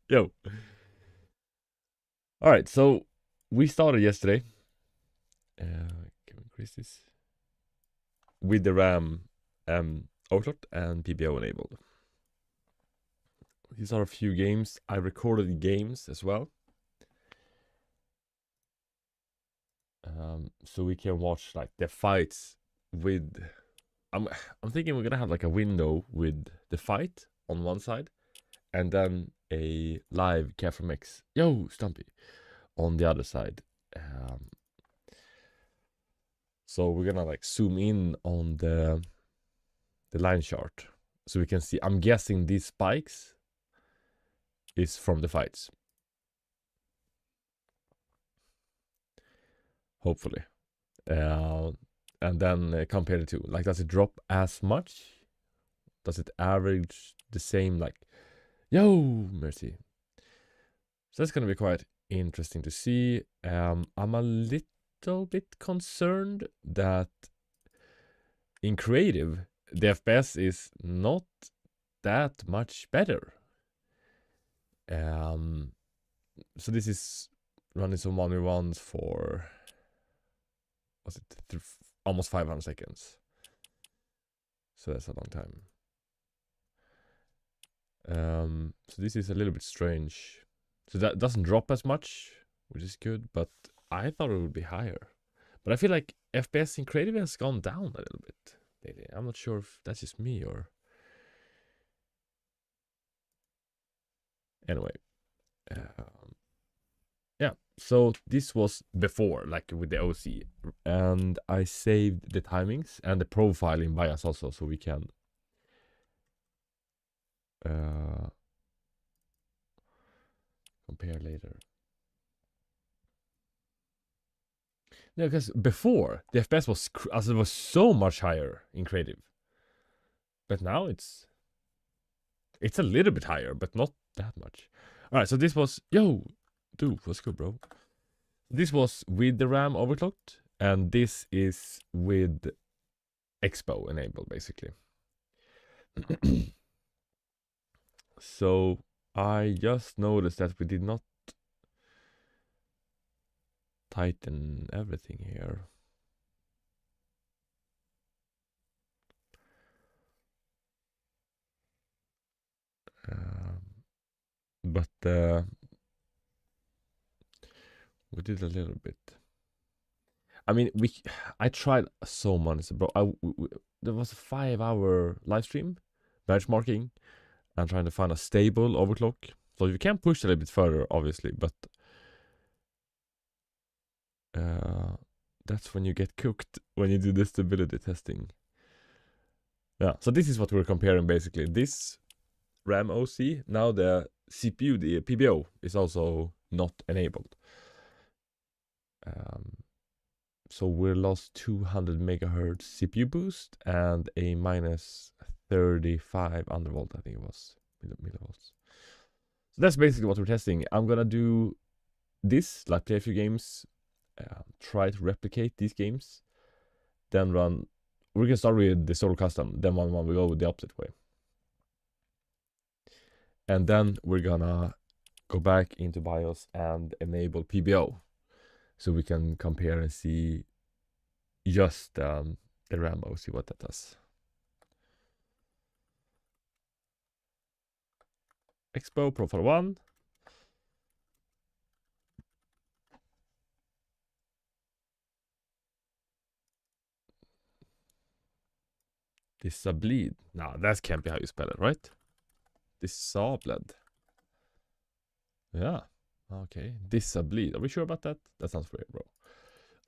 Yo. All right, so we started yesterday. Can we increase this? With the RAM overclocked and PBO enabled. These are a few games. I recorded games as well. So we can watch like the fights with. I'm thinking we're gonna have like a window with the fight on one side, and then a live Cat from X. Yo, Stumpy, on the other side. So we're gonna like zoom in on the line chart, so we can see. I'm guessing these spikes is from the fights. Hopefully. And then compare the two. Like, does it drop as much? Does it average the same? Like, yo, mercy. So that's gonna be quite interesting to see. I'm a little bit concerned that in creative, the FPS is not that much better. So this is running some 1v1s for, was it almost 500 seconds. So that's a long time. So this is a little bit strange. So that doesn't drop as much, which is good, but I thought it would be higher. But I feel like FPS in creative has gone down a little bit lately. I'm not sure if that's just me or... Anyway. Yeah, so this was before, like with the OC. And I saved the timings and the profiling bias also, so we can... compare later. No, because before the FPS was it was so much higher in creative, but now it's a little bit higher, but not that much. All right, so this was dude, what's good, bro? This was with the RAM overclocked, and this is with Expo enabled, basically. So I just noticed that we did not tighten everything here. But we did a little bit. I mean, I tried so much, bro. There was a 5-hour live stream benchmarking and trying to find a stable overclock. So you can push a little bit further, obviously, but that's when you get cooked when you do the stability testing. Yeah, so this is what we're comparing basically. This RAM OC, now the CPU, the PBO, is also not enabled. So we lost 200 megahertz CPU boost and a minus 35 undervolt, I think it was, millivolts. So that's basically what we're testing. I'm gonna do this, like play a few games, try to replicate these games, then run. We're gonna start with the solo custom, then one we go with the opposite way. And then we're gonna go back into BIOS and enable PBO, so we can compare and see just the RAM, see what that does. Expo profile 1. Disabled. Nah, that can't be how you spell it, right? Disabled. Yeah. Okay. Disabled. Are we sure about that? That sounds weird, bro.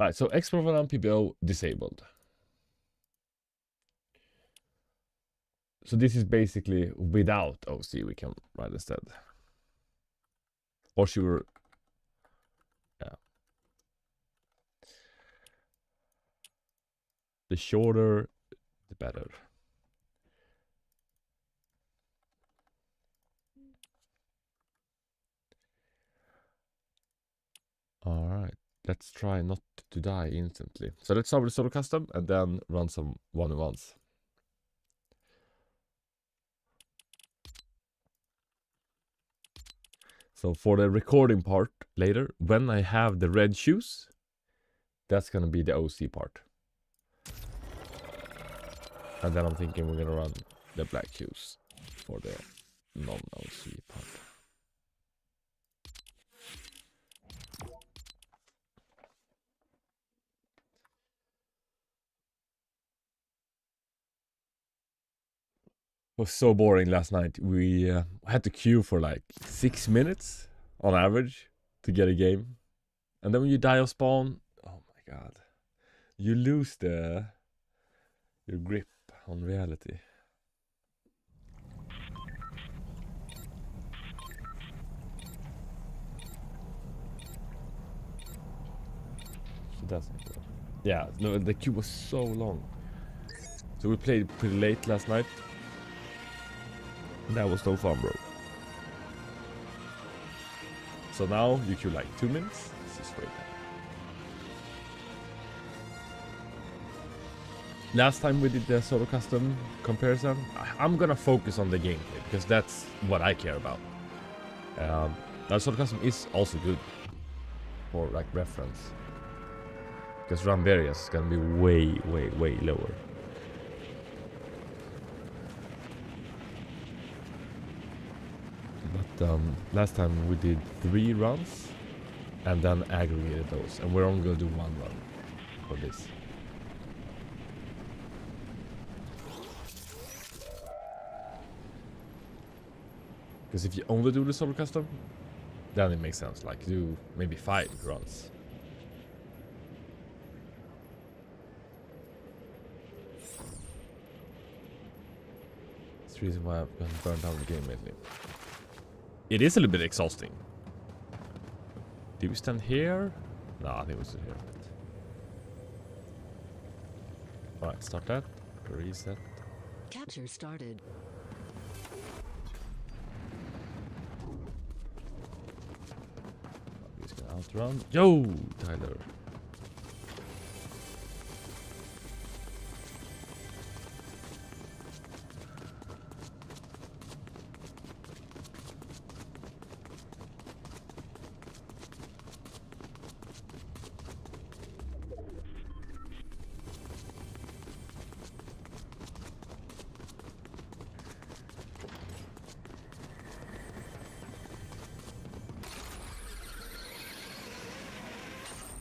Alright, so Expo profile 1 PBO disabled. So this is basically without OC, we can write instead. Or should we... Yeah. The shorter, the better. Alright. Let's try not to die instantly. So let's start with solo custom and then run some 1v1s. So for the recording part later, when I have the red shoes, that's gonna be the OC part. And then I'm thinking we're gonna run the black shoes for the non-OC part. It was so boring last night. We had to queue for like 6 minutes on average to get a game. And then when you die of spawn, oh my god. You lose your grip on reality. So that's not good. Yeah, no, the queue was so long. So we played pretty late last night. That was no fun, bro. So now you queue like 2 minutes. This is great. Last time we did the solo custom comparison, I'm gonna focus on the gameplay because that's what I care about. That solo custom is also good for like reference. Because Ramberias is gonna be way, way, way lower. But last time we did 3 runs and then aggregated those, and we're only gonna do 1 run for this. Because if you only do the solo custom, then it makes sense. Like do maybe 5 runs. That's the reason why I've been burned out of the game lately. It is a little bit exhausting. Did we stand here? No, I think we stood here. Alright, start that. Reset. Capture started. He's gonna outrun. Yo, Tyler.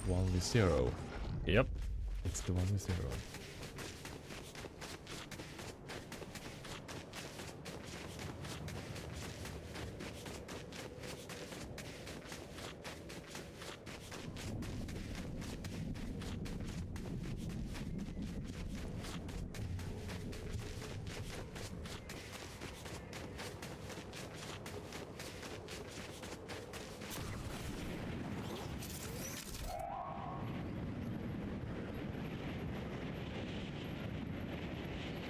One with 0. Yep, it's the one with 0.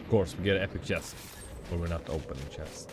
Of course, we get an epic chest, but we're not opening chests.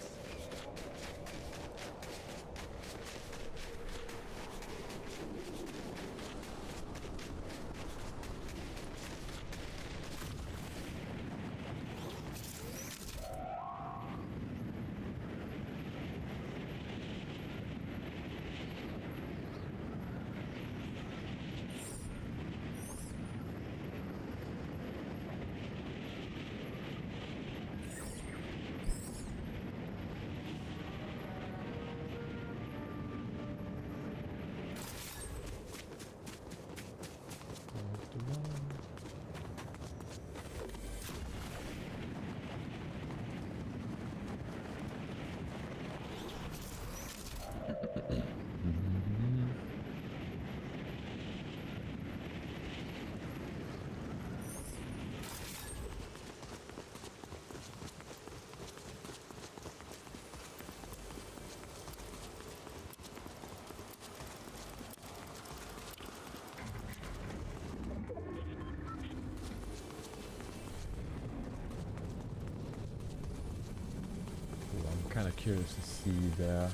I'm kind of curious to see the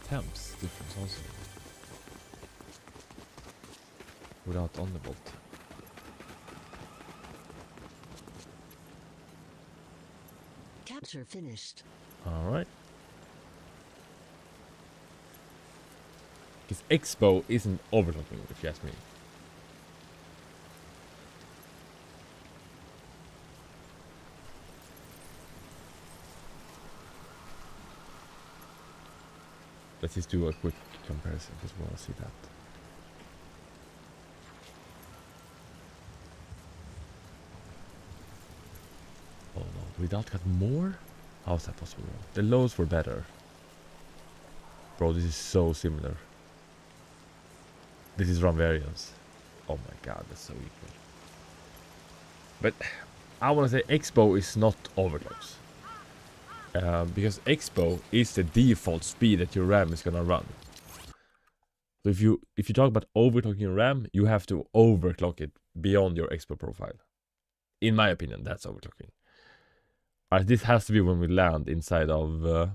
temps difference also without on the bolt. Capture finished. Alright. Because Expo isn't overclocking, if you ask me. Let's just do a quick comparison because we want to see that. Oh no, without got more? How is that possible? The lows were better. Bro, this is so similar. This is run variance. Oh my god, that's so equal. But I want to say Expo is not overclocks. Because Expo is the default speed that your RAM is gonna run. So if you talk about overclocking your RAM, you have to overclock it beyond your Expo profile. In my opinion, that's overclocking. Alright, this has to be when we land inside of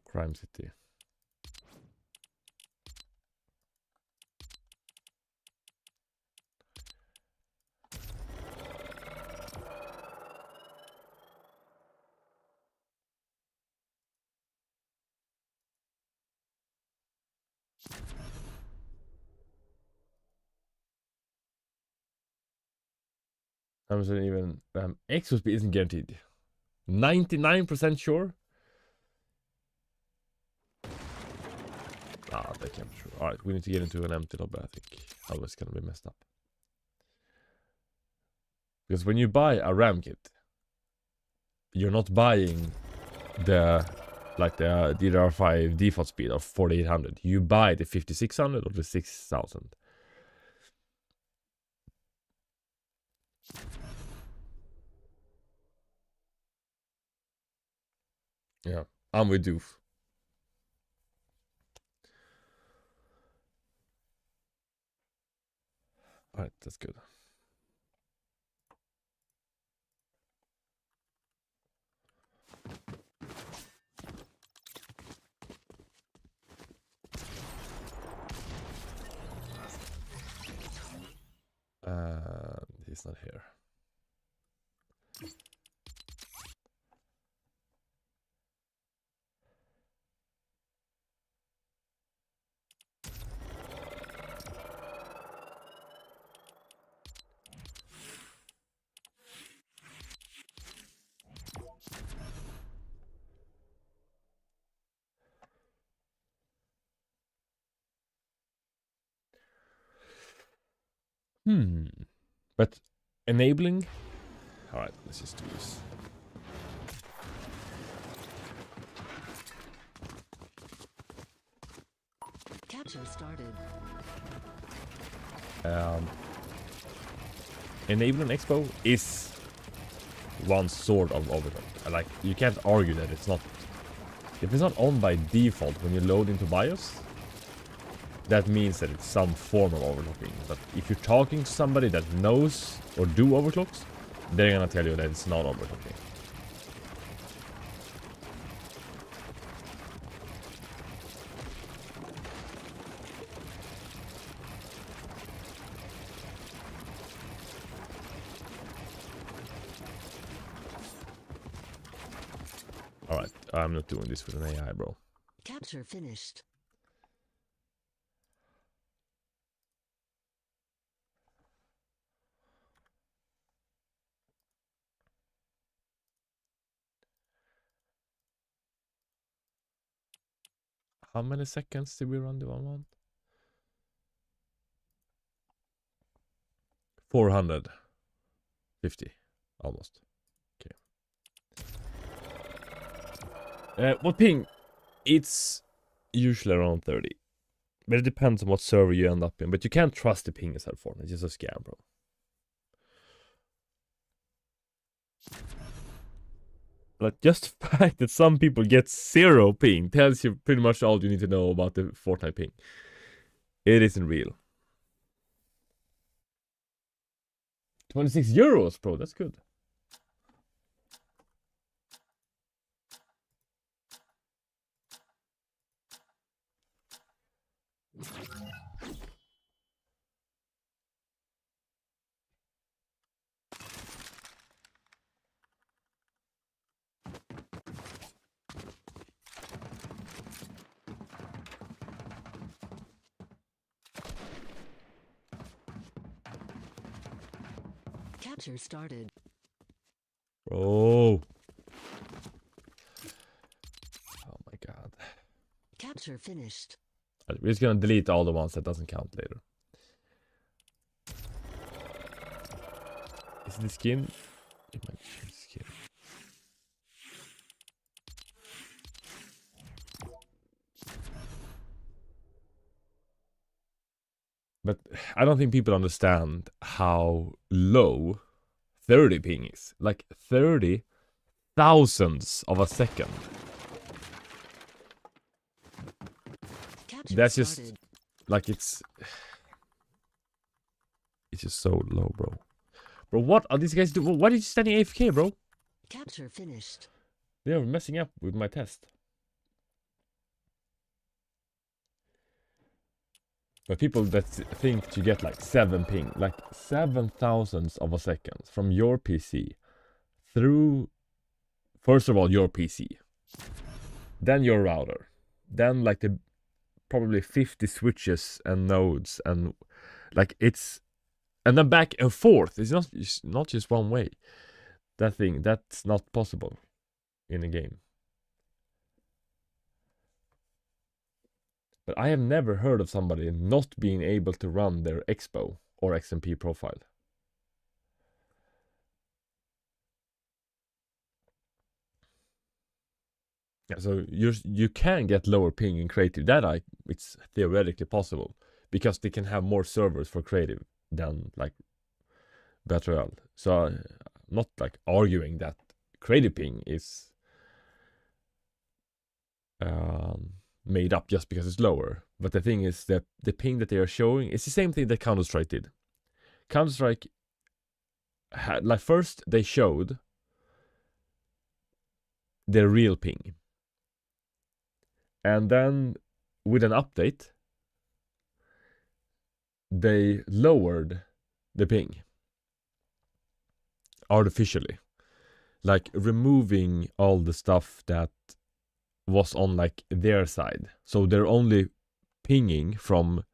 Crime City. I'm saying even Expo speed isn't guaranteed. 99% sure. Ah, that can't be true. Alright, we need to get into an empty lobby, I think. Otherwise it's gonna be messed up. Because when you buy a RAM kit, you're not buying the DDR5 default speed of 4800. You buy the 5600 or the 6000. Yeah, I'm with Doof. Alright, that's good. He's not here. But enabling? Alright, let's just do this. Capture started. Enabling Expo is one sort of overclock. Like, you can't argue that it's not. If it's not on by default when you load into BIOS, that means that it's some form of overclocking. But if you're talking to somebody that knows or do overclocks, they're gonna tell you that it's not overclocking. Alright, I'm not doing this with an AI, bro. Capture finished. How many seconds did we run the 1-1? 450. Almost. Okay. What ping? It's usually around 30. But it depends on what server you end up in. But you can't trust the ping yourself for. It's just a scam, bro. Like, just the fact that some people get 0 ping tells you pretty much all you need to know about the Fortnite ping. It isn't real. 26 euros, bro. That's good. Capture started. Bro. Oh my god. Capture finished. We're just gonna delete all the ones that doesn't count later. Is it the skin? It might be the skin. But I don't think people understand how low 30 ping is. Like 30 thousandths of a second. Capture That's just started. like it's just so low, bro. Bro, what are these guys doing? Why are you standing AFK, bro? Capture finished. They are messing up with my test. But people that think to get like 7 ping, like 7 thousandths of a second from your PC through, first of all, your PC, then your router, then like the probably 50 switches and nodes, and like it's, and then back and forth. It's not just one way. That's not possible in a game. But I have never heard of somebody not being able to run their Expo or XMP profile. Yeah, so you can get lower ping in creative. It's theoretically possible because they can have more servers for creative than like Battle Royale. So I'm not like arguing that creative ping is made up just because it's lower. But the thing is that the ping that they are showing is the same thing that Counter-Strike did. Counter-Strike had, like, first they showed their real ping. And then with an update, they lowered the ping artificially. Like removing all the stuff that was on like their side. So they're only pinging from,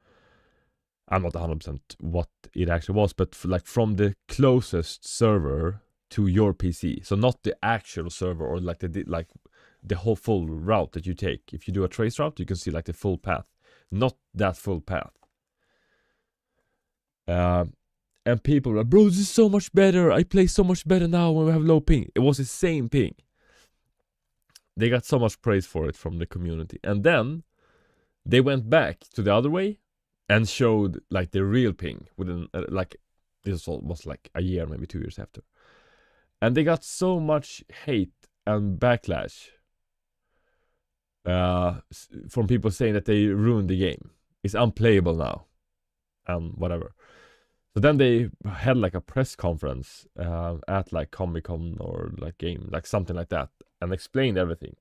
I'm not 100% what it actually was, but like from the closest server to your PC. So not the actual server or like the whole full route that you take. If you do a trace route, you can see like the full path, not that full path. And people are like, bro, this is so much better. I play so much better now when we have low ping. It was the same ping. They got so much praise for it from the community. And then they went back to the other way and showed like the real ping within like, this was like a year, maybe 2 years after. And they got so much hate and backlash from people saying that they ruined the game. It's unplayable now. And whatever. So then they had like a press conference at like Comic-Con or like game, like something like that, and explained everything.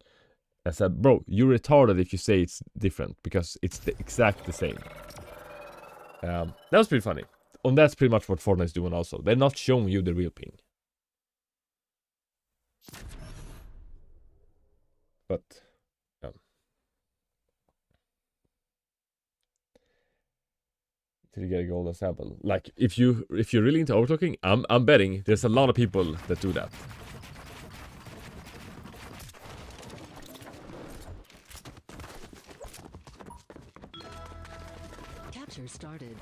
And said, bro, you're retarded if you say it's different, because it's exact the same. That was pretty funny. And that's pretty much what Fortnite's doing also. They're not showing you the real ping. But to get a golden sample. Like if you're really into overclocking, I'm betting there's a lot of people that do that. Capture started.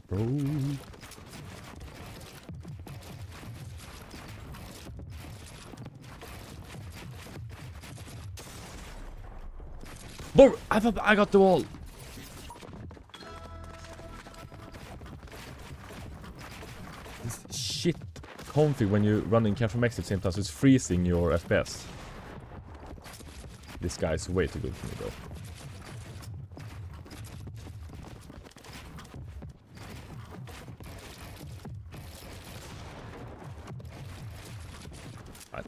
Bro. Bro, I got the wall. This shit config when you running Capture Max at the same time, so it's freezing your FPS. This guy's way too good for me though.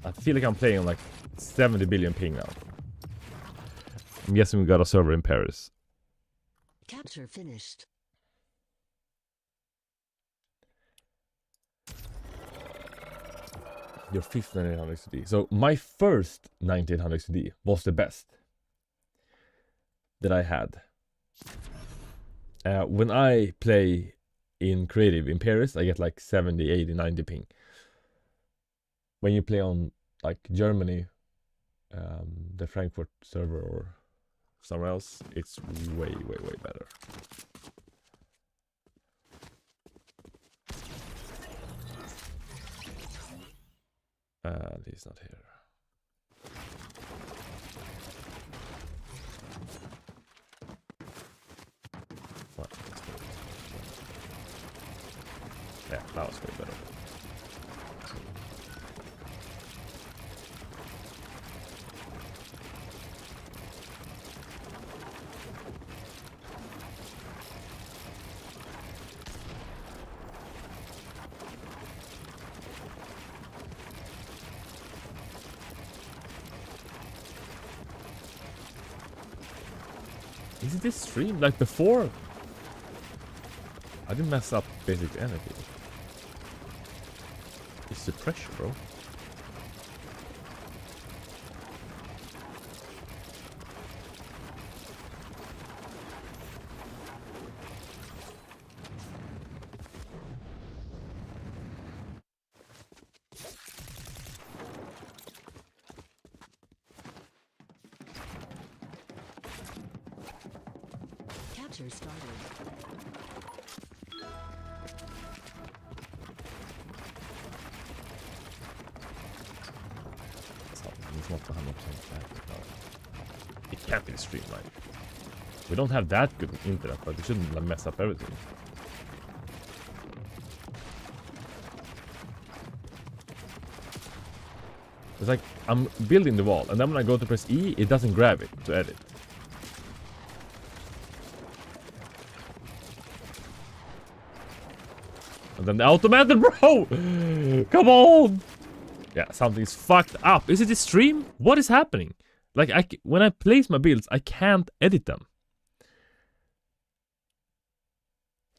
I feel like I'm playing on like 70 billion ping now. I'm guessing we got a server in Paris. Capture finished. Your fifth 1900 XD. So my first 1900 XD was the best that I had. When I play in creative in Paris, I get like 70, 80, 90 ping. When you play on like Germany, the Frankfurt server or somewhere else, it's way better. He's not here. What? Yeah, that was way better. Is it this stream? Like before? I didn't mess up basically anything. It's the pressure, bro. Capture started. It's not 100% accurate. No. It can't be the stream, right? We don't have that good internet, but we shouldn't like, mess up everything. It's like I'm building the wall, and then when I go to press E, it doesn't grab it to edit. And then the automated, bro! Come on! Yeah, something's fucked up. Is it the stream? What is happening? Like, when I place my builds, I can't edit them.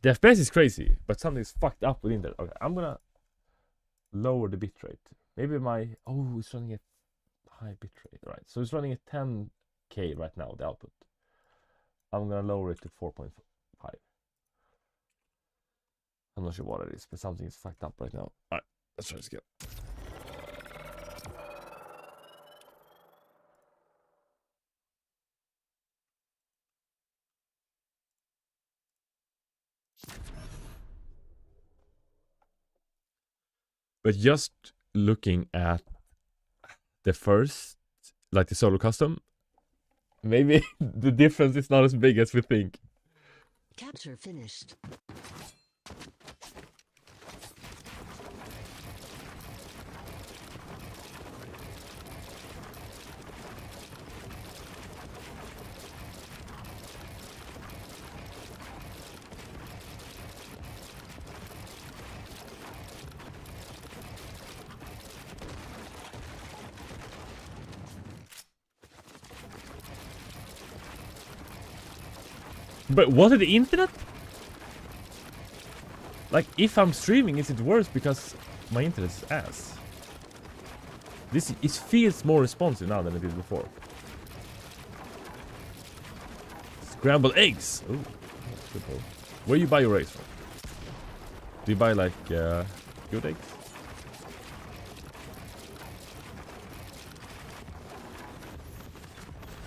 The FPS is crazy, but something's fucked up with internet. Okay, I'm gonna lower the bitrate. Maybe my... Oh, it's running at high bitrate. Right, so it's running at 10K right now, the output. I'm gonna lower it to 4.5. I'm not sure what it is, but something is fucked up right now. Alright, let's try this again. But just looking at the first, like the solo custom, maybe the difference is not as big as we think. Capture finished. But what is the internet? Like, if I'm streaming, is it worse because my internet is ass? It feels more responsive now than it did before. Scrambled eggs! Ooh, that's good though. Where you buy your eggs from? Do you buy like good eggs?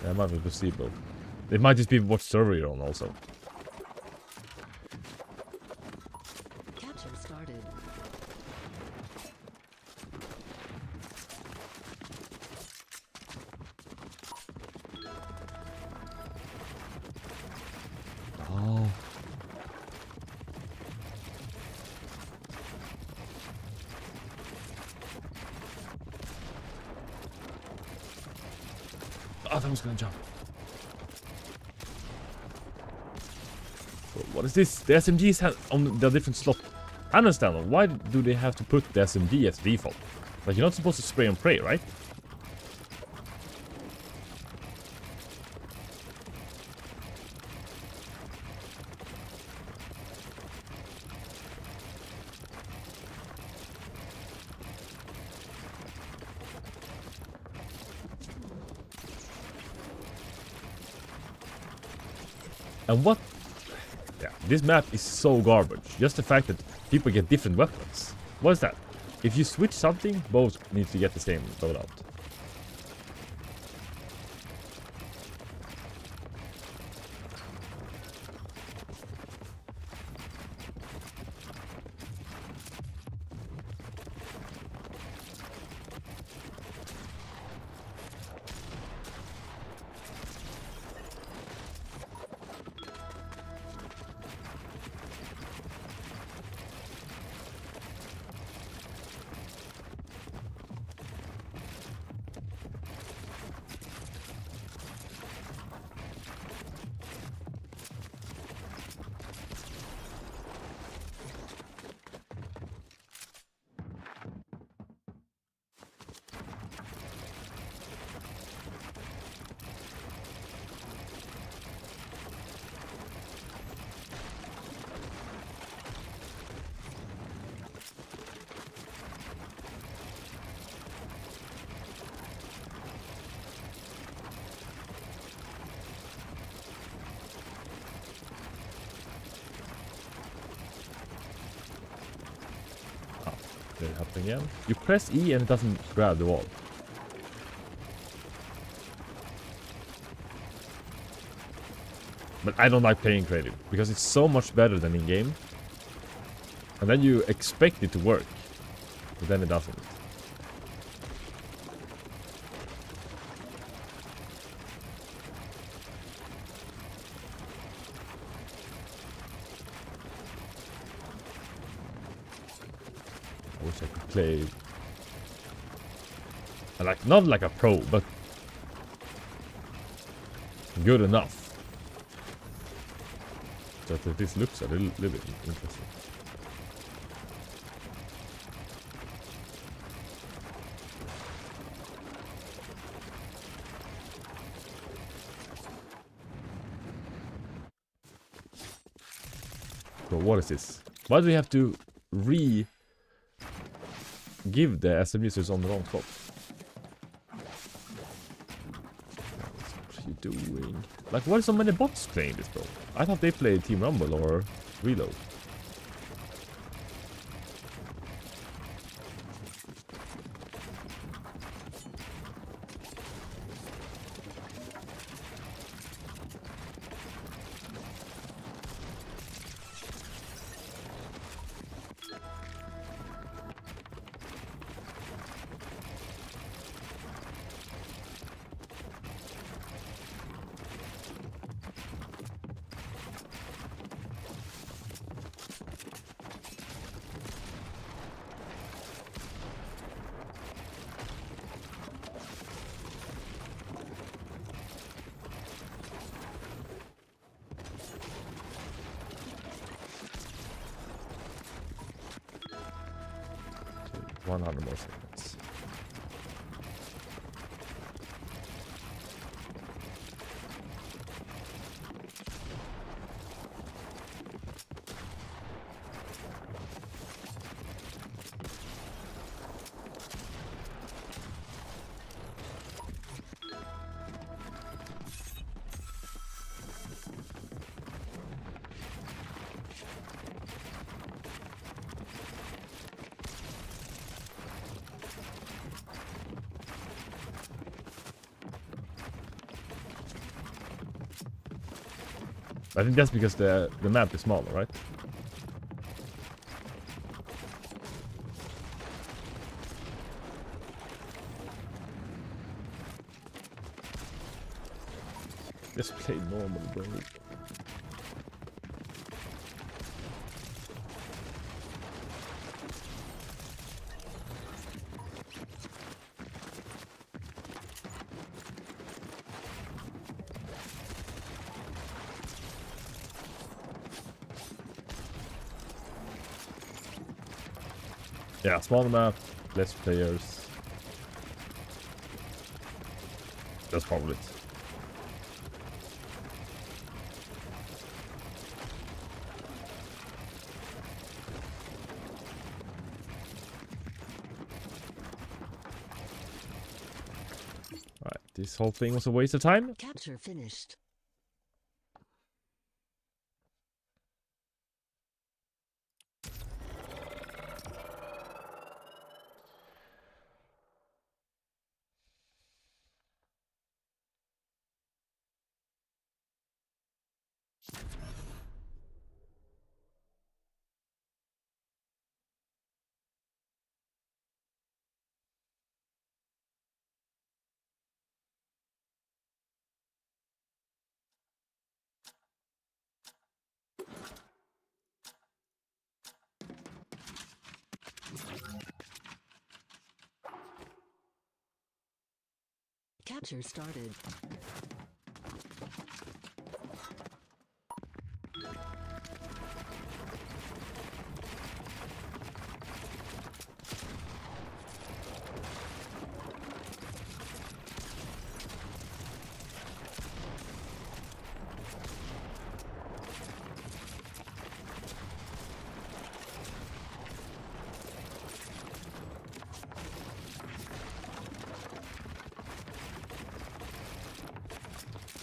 Yeah, it might be possible. It might just be what server you're on also. Capture started. Oh. I thought I was gonna jump. What is this? The SMGs have on the different slot. I understand. Why do they have to put the SMG as default? Like, you're not supposed to spray and pray, right? And what? Yeah. This map is so garbage. Just the fact that people get different weapons. What is that? If you switch something, both need to get the same loadout. Did it happen again? You press E and it doesn't grab the wall. But I don't like playing creative because it's so much better than in game. And then you expect it to work, but then it doesn't. I wish I could play like not like a pro, but good enough. So that this looks a little bit interesting. So what is this? Why do we have to give the SMGs on the wrong spot? What are you doing? Like, why are so many bots playing this, bro? I thought they played Team Rumble or Reload. So 100 more seconds. I think that's because the map is smaller, right? Just play normal, bro. Yeah, smaller map, less players. That's probably it. Alright, this whole thing was a waste of time. Capture finished. Capture started.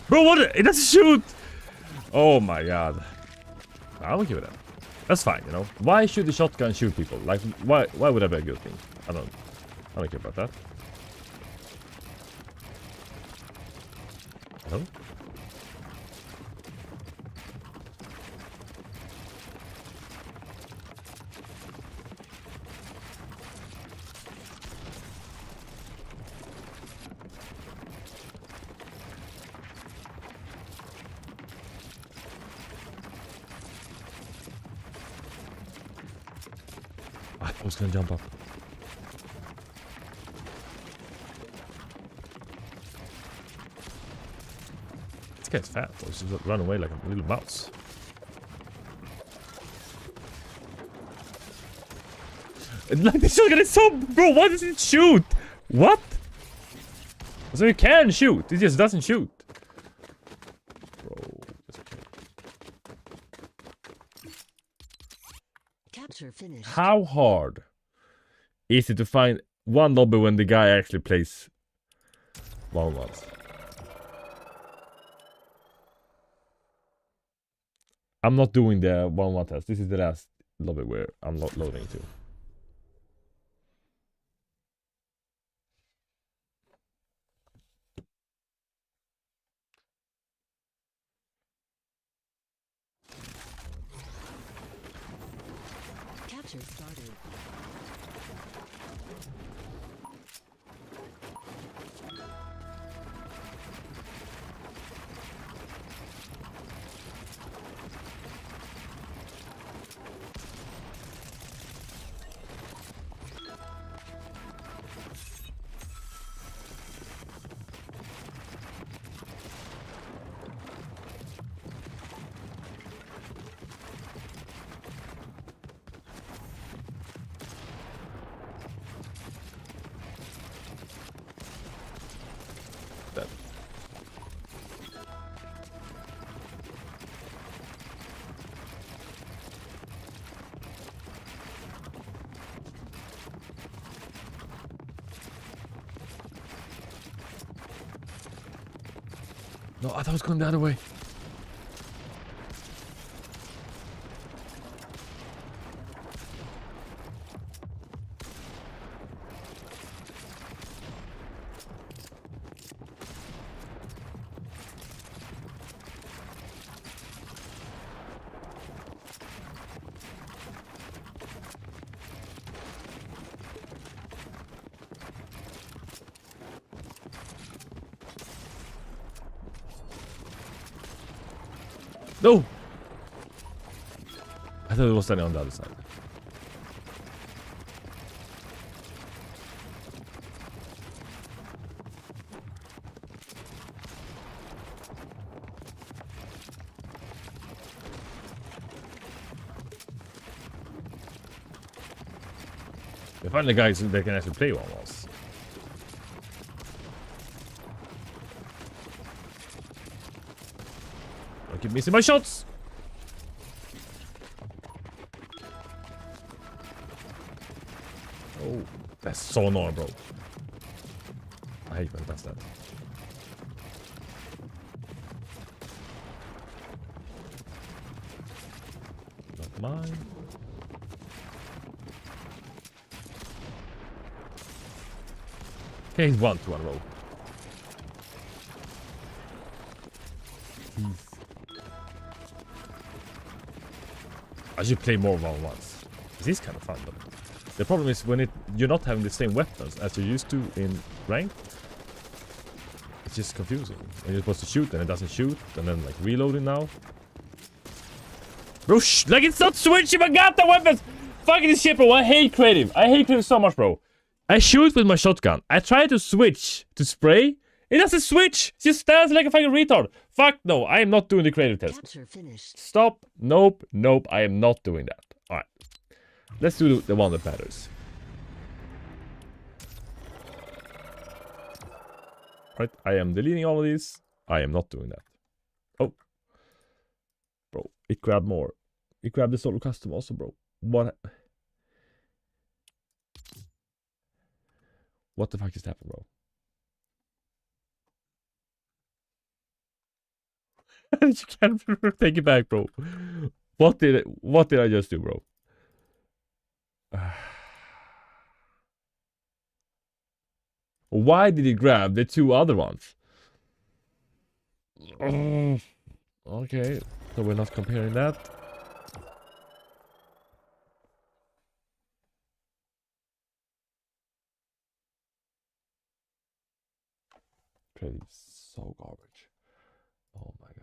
Bro, what? It doesn't shoot! Oh my god. I don't give it up. That's fine, you know. Why should the shotgun shoot people? Like, why would that be a good thing? I don't care about that. No? I was gonna jump up. This guy's fat. I was just run away like a little mouse. Like this shotgun is so, bro. Why does it shoot? What? So it can shoot. It just doesn't shoot. Bro, that's okay. Capture finished. How hard is it to find one lobby when the guy actually plays one once? I'm not doing the 1-1 test. This is the last lobby where I'm not loading to. Capture started. That. No, I thought it was going the other way. No! I thought it was standing on the other side. They find the guys that can actually play one once. I keep missing my shots! Oh, that's so annoying, bro. I hate when that's that. Not mine. Okay, he's 1-2 in a row. I should play more 1-1s. This is kind of fun, though. The problem is when you're not having the same weapons as you're used to in ranked. It's just confusing. When you're supposed to shoot and it doesn't shoot, and then like reloading now. Bro, like it's not switching my goddamn weapons! Fucking this shit, bro. I hate creative. I hate creative so much, bro. I shoot with my shotgun. I try to switch to spray. It doesn't switch! It just stands like a fucking retard! Fuck no, I am not doing the creative test. Capture finished. Stop. Nope. Nope. I am not doing that. Alright. Let's do the one that matters. Alright. I am deleting all of these. I am not doing that. Oh. Bro. It grabbed more. It grabbed the solo custom also, bro. What the fuck just happened, bro? You can't take it back, bro. What did I just do, bro? Why did he grab the two other ones? Okay, so we're not comparing that. Crazy, so garbage. Oh my god.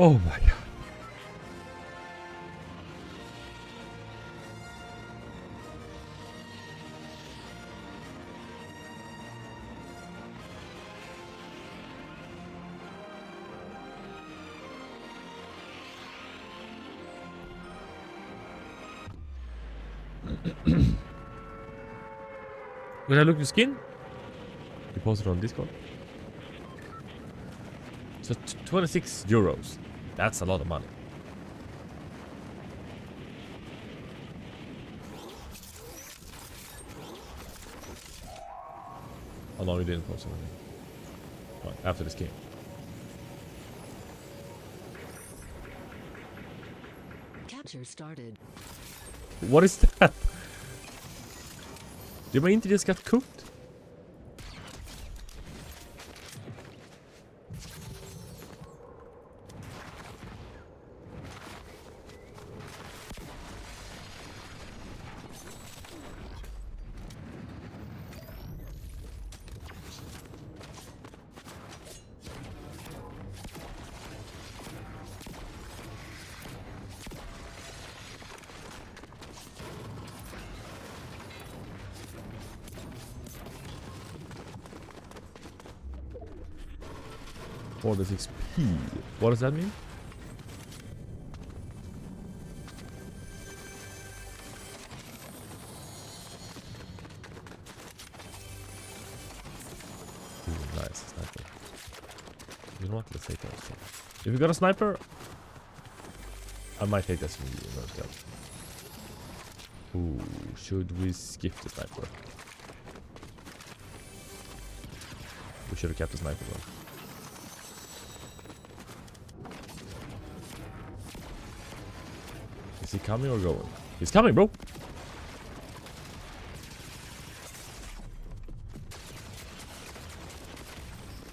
Oh my god. When I look at the skin, you posted on Discord. So 26 euros. That's a lot of money. How long you didn't post anything? Right, after this game. Capture started. What is that? Did my internet just got cooked? For this XP. What does that mean? Ooh, nice sniper. You know what? Let's take that. If you got a sniper, I might take this from you. Ooh, should we skip the sniper? We should have kept the sniper though. Is he coming or going? He's coming, bro!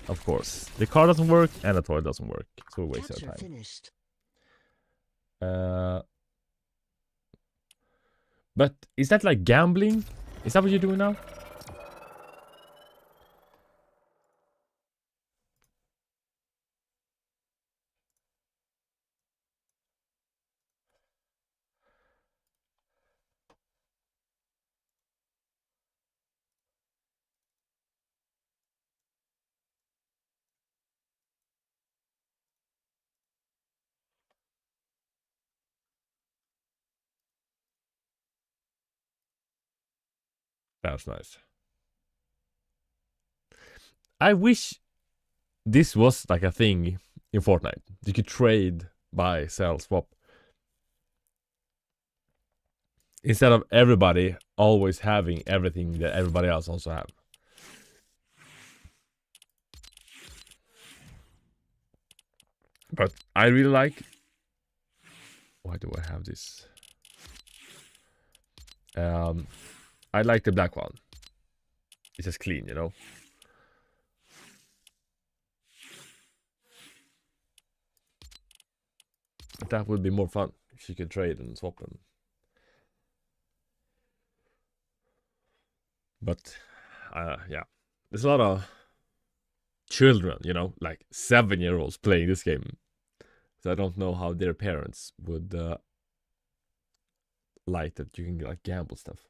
Of course. The car doesn't work and the toy doesn't work. So we waste our time. Finished. But is that like gambling? Is that what you're doing now? That's nice. I wish this was like a thing in Fortnite. You could trade, buy, sell, swap. Instead of everybody always having everything that everybody else also have. But I really like... Why do I have this? I like the black one. It's just clean, you know? But that would be more fun if you could trade and swap them. But, yeah. There's a lot of children, you know, like 7-year-olds playing this game. So I don't know how their parents would like that you can like gamble stuff.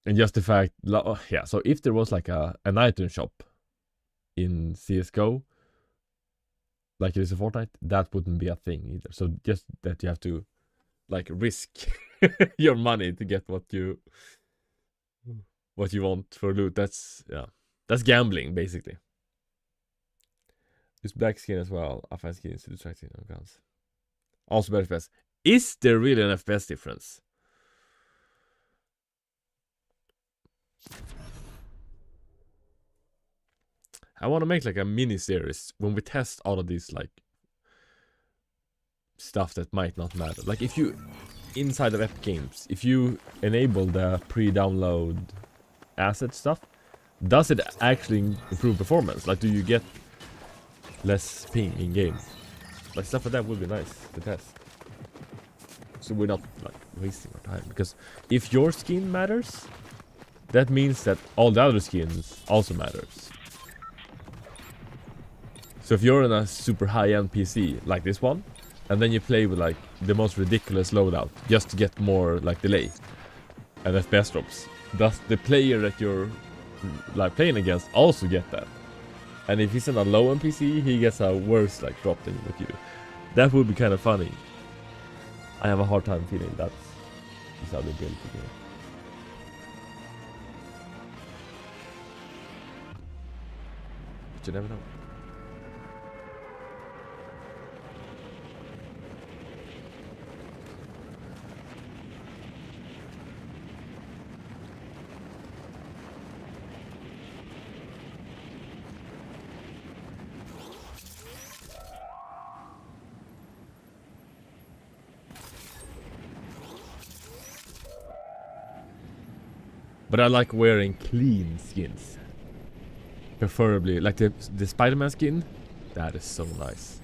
And just the fact, yeah, so if there was like an item shop in CSGO, like it is in Fortnite, that wouldn't be a thing either. So just that you have to like risk your money to get what you want for loot. That's, yeah, that's gambling basically. Use black skin as well. Offense skin to distracting on guns. Also better FPS. Is there really an FPS difference? I want to make like a mini series when we test all of these like stuff that might not matter. Like if you, inside of Epic Games, if you enable the pre-download asset stuff, does it actually improve performance? Like do you get less ping in game? Like stuff like that would be nice to test. So we're not like wasting our time. Because if your skin matters, that means that all the other skins also matters. So if you're on a super high-end PC like this one, and then you play with like the most ridiculous loadout just to get more like delay and FPS drops, does the player that you're like playing against also get that? And if he's on a low-end PC, he gets a worse like drop than what you do. That would be kind of funny. I have a hard time feeling that's how they build the game. But you never know. But I like wearing clean skins. Preferably, like the Spider-Man skin. That is so nice.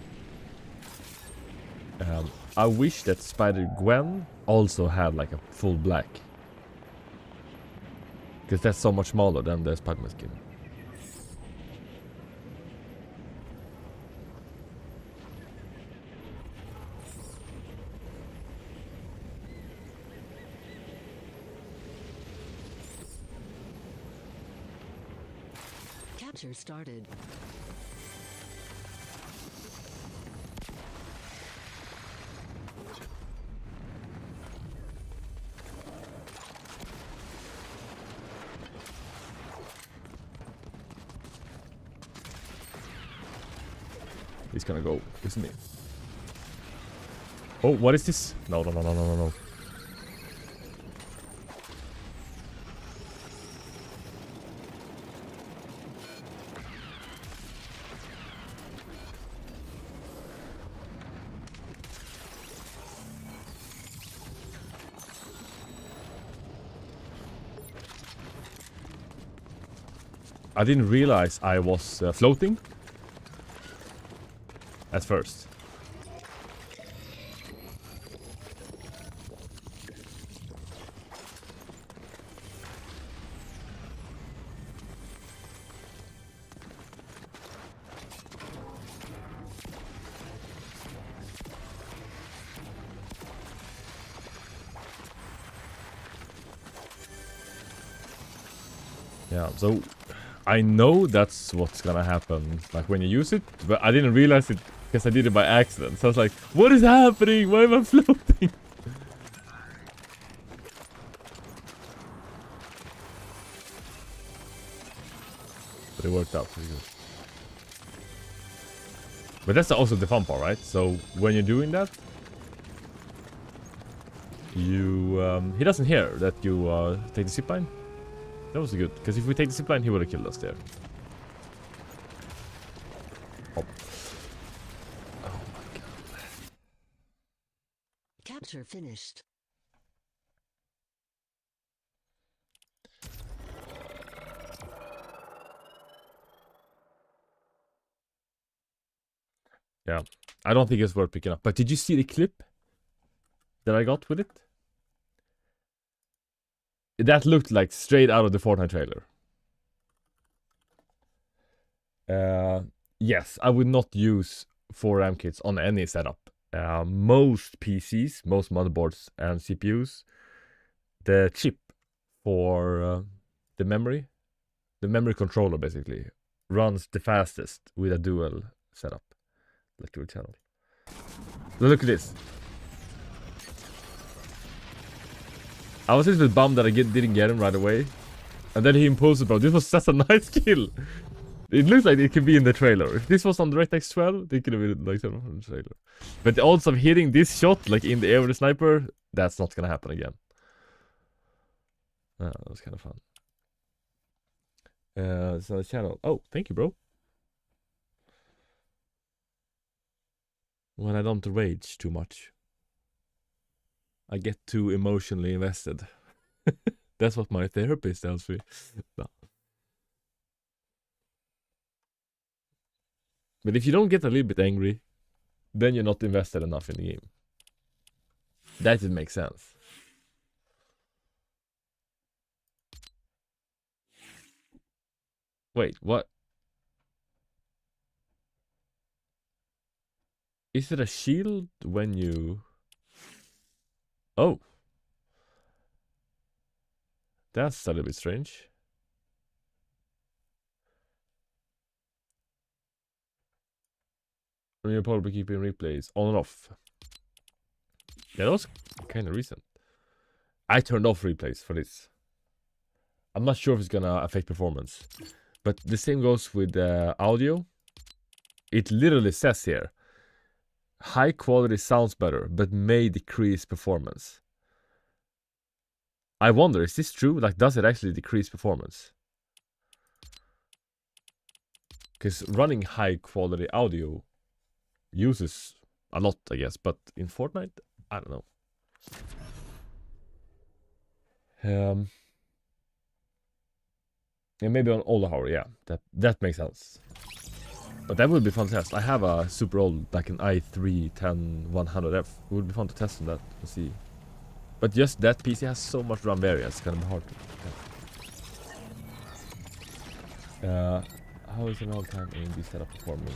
I wish that Spider-Gwen also had like a full black. Because that's so much smaller than the Spider-Man skin. Capture started. He's gonna go, isn't he? Oh, what is this? No. I didn't realize I was floating at first. Yeah, so I know that's what's gonna happen, like when you use it, but I didn't realize it because I did it by accident. So I was like, what is happening? Why am I floating? But it worked out pretty good. But that's also the fun part, right? So when you're doing that, you he doesn't hear that you take the zipline. That was good, because if we take the zipline, he would have killed us there. Oh. Oh my god. Capture finished. Yeah, I don't think it's worth picking up. But did you see the clip that I got with it? That looked like straight out of the Fortnite trailer. Yes, I would not use 4 RAM kits on any setup. Most PCs, most motherboards and CPUs, the chip for the memory controller basically, runs the fastest with a dual setup, like dual channel. Look at this. I was a little bit bummed that I didn't get him right away. And then he imposed it, bro. This was such a nice kill. It looks like it could be in the trailer. If this was on DirectX 12, it could have been like in the trailer. But the odds of hitting this shot, like in the air with the sniper, that's not gonna happen again. That was kind of fun. So the channel. Oh, thank you, bro. When I don't rage too much, I get too emotionally invested. That's what my therapist tells me. No. But if you don't get a little bit angry, then you're not invested enough in the game. That would make sense. Wait, what? Is it a shield when you... Oh. That's a little bit strange. When you're probably keeping replays on and off. Yeah, that was kind of recent. I turned off replays for this. I'm not sure if it's gonna affect performance. But the same goes with audio. It literally says here, high quality sounds better, but may decrease performance. I wonder, is this true? Like, does it actually decrease performance? Because running high quality audio uses a lot, I guess. But in Fortnite, I don't know. Yeah, maybe on older hardware, yeah. That makes sense. But that would be fun to test. I have a super old, like an i3 10100F. It would be fun to test on that and see. But just that PC has so much RAM variance, it's kind of hard to... how is an all-time AMD setup performing?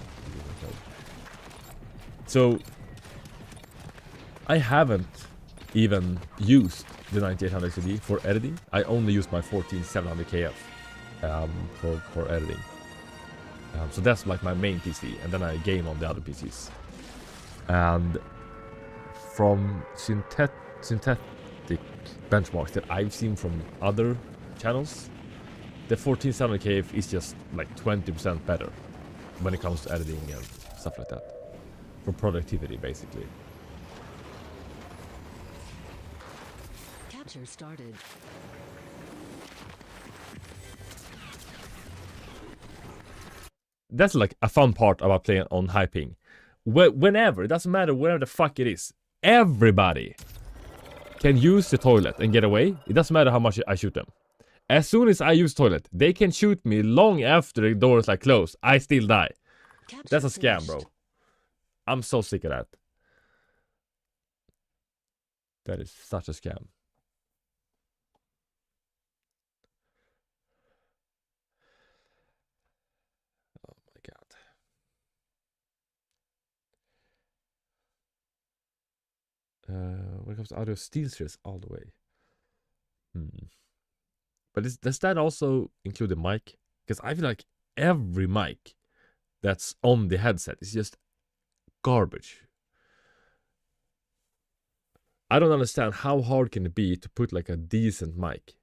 So, I haven't even used the 9800 XD for editing. I only use my 14700 KF for editing. So that's like my main PC, and then I game on the other PCs. And from synthetic benchmarks that I've seen from other channels, the 14700 KF is just like 20% better when it comes to editing and stuff like that. For productivity, basically. Capture started. That's like a fun part about playing on high ping. Whenever, it doesn't matter wherever the fuck it is, everybody can use the toilet and get away. It doesn't matter how much I shoot them. As soon as I use toilet, they can shoot me long after the door is like closed. I still die. Capture That's a scam, finished. bro. I'm so sick of that. That is such a scam. Oh my god. When it comes to audio, SteelSeries all the way. But does that also include the mic? Because I feel like every mic that's on the headset is just garbage. I don't understand how hard can it be to put like a decent mic.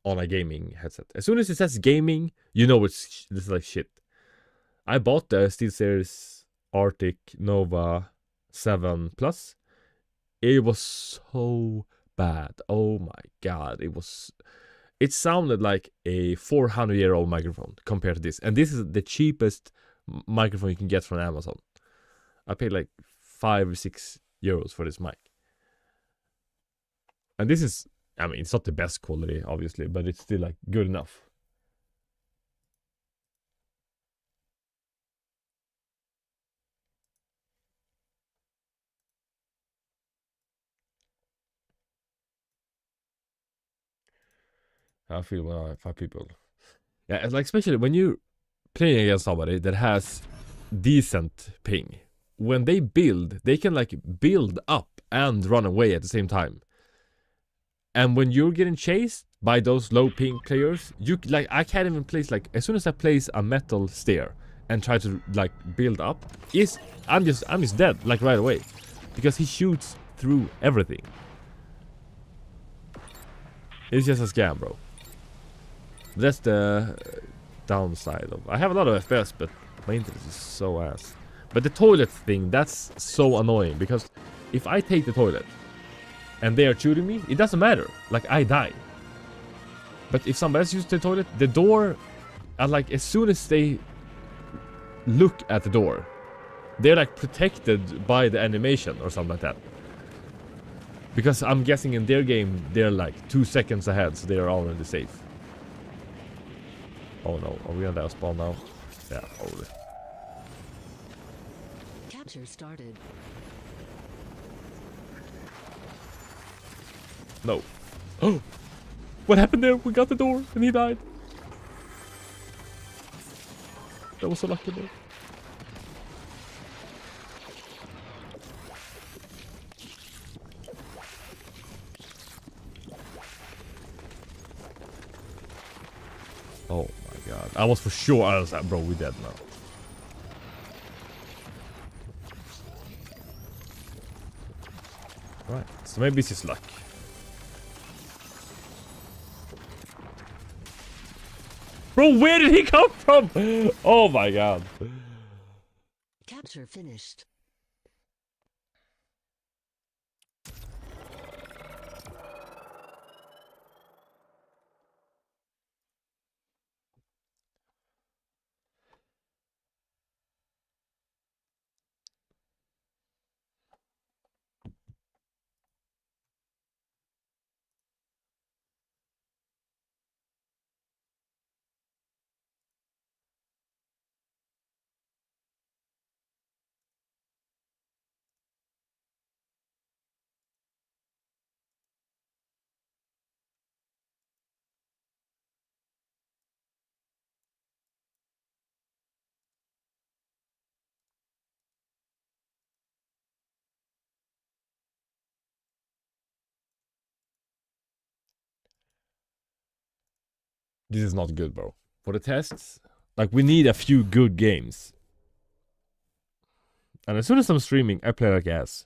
on a gaming headset. As soon as it says gaming, you know this is like shit. I bought the SteelSeries Arctic Nova 7 Plus. It was so bad. Oh my god, it sounded like a 400-year-old microphone compared to this. And this is the cheapest microphone you can get from Amazon. I paid like 5 or 6 euros for this mic. And this is, I mean, it's not the best quality, obviously, but it's still like good enough. I feel when I have 5 people. Yeah, like especially when you're playing against somebody that has decent ping. When they build, they can like build up and run away at the same time. And when you're getting chased by those low ping players, you like I can't even place like as soon as I place a metal stair and try to like build up, I'm just dead like right away because he shoots through everything. It's just a scam, bro. That's the downside of. I have a lot of FPS, but my internet is so ass. But the toilet thing, that's so annoying because if I take the toilet and they are shooting me, it doesn't matter. Like I die. But if somebody else uses the toilet, the door, and like as soon as they look at the door, they're like protected by the animation or something like that. Because I'm guessing in their game, they're like 2 seconds ahead, so they are already safe. Oh no, are we on that spawn now? Yeah, probably. Capture started. No. Oh! What happened there? We got the door and he died. That was so lucky, bro. Oh my god. I was for sure I was like, bro, we dead now. Right, so maybe it's just luck. Bro, where did he come from? Oh my god. Capture finished. This is not good, bro. For the tests, like we need a few good games. And as soon as I'm streaming, I play like ass.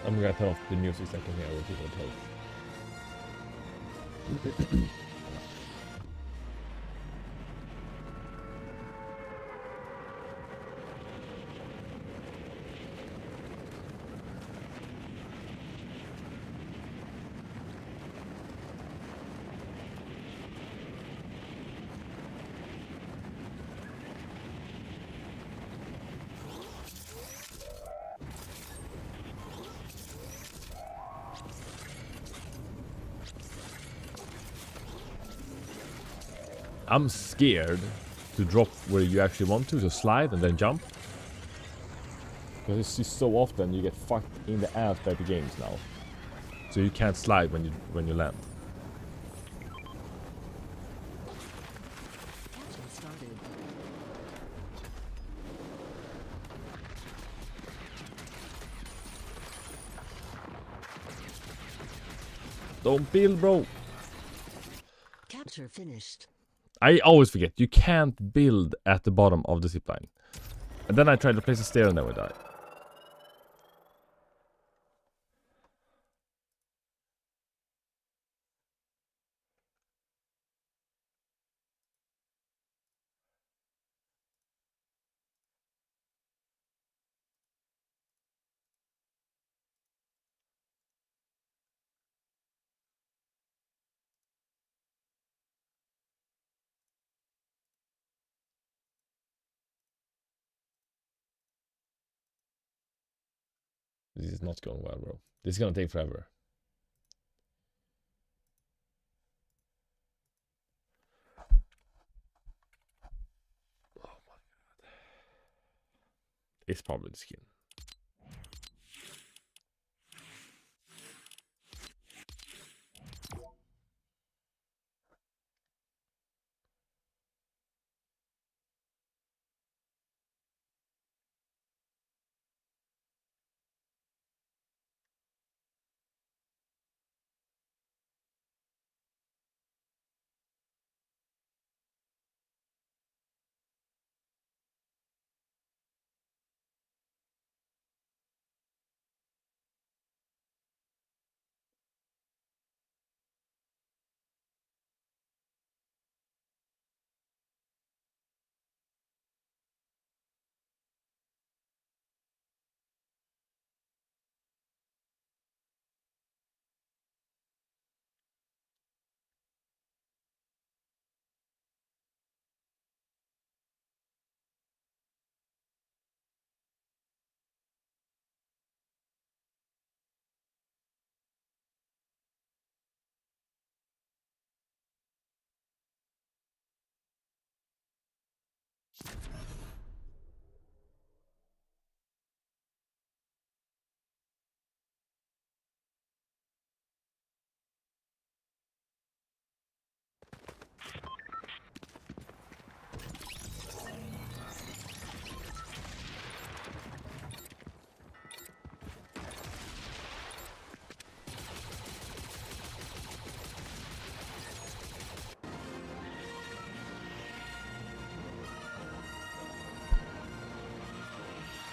I'm gonna turn off the music so I can hear what people talk. I'm scared to drop where you actually want to, so slide and then jump. Because it's just so often you get fucked in the ass by the games now. So you can't slide when you land. Capture started. Don't build, bro. Capture finished. I always forget, you can't build at the bottom of the zipline. And then I tried to place a stair and then we die. This is not going well, bro. This is gonna take forever. Oh my god. It's probably the skin.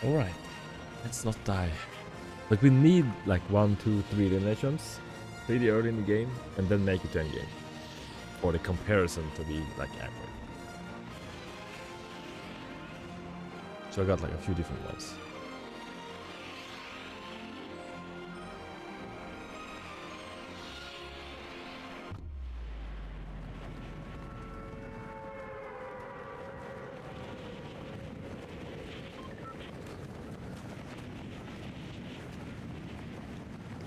Alright. Let's not die. But we need like 1, 2, 3 eliminations pretty early in the game and then make it to endgame. For the comparison to be like accurate. So I got like a few different ones.